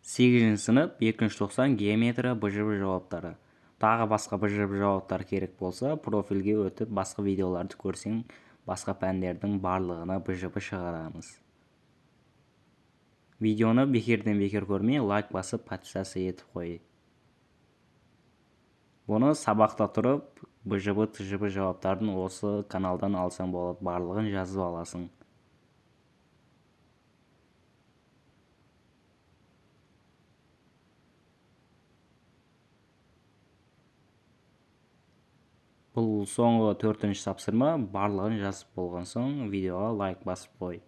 8 сынып 290 геометрия БЖБ жауаптары. Тағы басқа БЖБ жауаптар керек болса, профильге өтіп басқа видеоларды көрсең, басқа пәндердің барлығына БЖБ шығарамыз. Видеоны бекерден бекер көрмей, лайк басып, подписаться етіп қой. Бұны сабақта тұрып, БЖБ, ТЖБ жауаптарын осы каналдан алсаң болады, барлығын жазып аласың. Бұл соңғы 4-ші тапсырма, барлығын жазып болған соң видеоға лайк басып қой.